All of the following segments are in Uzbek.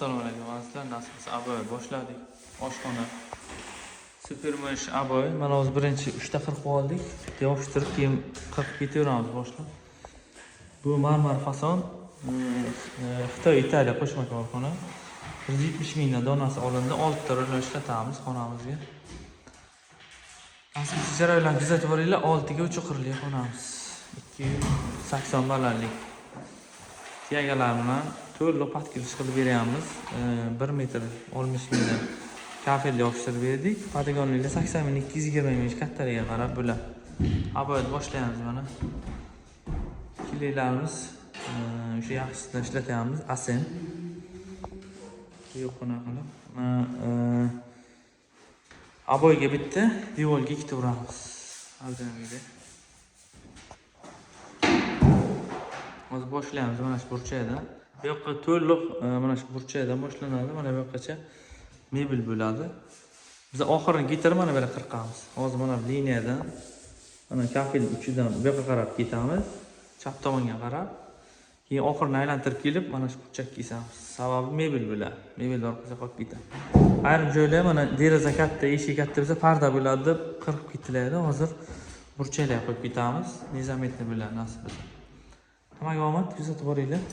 Assalomu alaykum azizlar, nasibsiz aboy boshladik. Oshxona supermarsh aboy. Mana hozir birinchi 3 ta qirib oldik. Yopishtirib, keyin qirib ketaveramiz boshlab. Bu marmar fason Xitoy Italiya qo'shma korxona. 170 mingdan donasi olindi. 6 ta rol ishlatamiz xonamizga. Asosiy jarayonlarni kuzatib boringlar. 6 ga 3 qirli xonamiz. 280 balandlik. Tiagalar bilan to'liq patkilish qilib beramiz. 1 metr 60 mingdan kafelga yopishtirib berdik. Patagonliklar 80 ming 220 ming kattaligiga qarab bular. Aboyat boshlaymiz mana. Killarimiz o'sha yaxshisidan ishlatamiz. Asen. Yo'q buni qilib. Aboyga bitta, devorga ikkita uramiz. Avtomobilga. Hozir boshlaymiz mana shu burchakdan. Bu yoqqa to'liq mana shu burchakdan boshlanadi. Mana bu yoqqacha mebel bo'ladi. Biz oxirini getirib mana bu yerga qirqamiz. Hozir mana bu liniyadan mana kafel uchidan bu yoqqa qarab ketamiz. Chap tomonga qarab. Keyin oxirini aylantirib kelib mana shu burchakka kesamiz. Sababi mebel bo'ladi. Mebel orqasiga qolib ketadi. Ayrim joylar mana deraza katta, eshik katta bo'lsa parda bo'ladi deb qirib ketiladi. Hozir burchaklarga qo'yib ketamiz. Nizometni bilan nasib bo'lsa. Hammaga omad, kuzatib boringlar.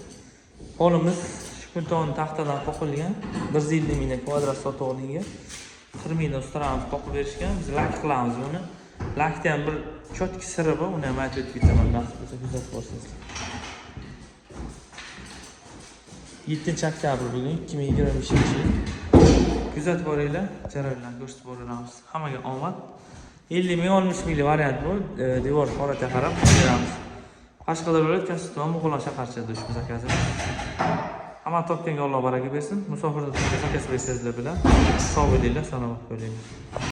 Polimiz shu kun tomon taxtadan qoqilgan. 150 ming kvadrat sotib olingan. 40 mingdan ustaramiz qoqib berishgan. Biz lak qilamiz buni. Lakda ham bir chotki siri bor, uni ham aytib ketaman, nasib bo'lsa kuzatib borsangizlar. 7-oktyabr bugun 2025-yil. Kuzatib boringlar, jarayonlarni ko'rsatib boramiz. Hammaga omad. 50 ming 60 ming variant bu. Devor holatiga qarab beramiz. Qashqadaryo viloyati Kasbon Muqulon shaharchasida ushbu zakazimiz. Hamma topganga Alloh baraka bersin. Musofirda turgan zakaz bersangizlar bilan sog' bo'linglar, salomat bo'linglar.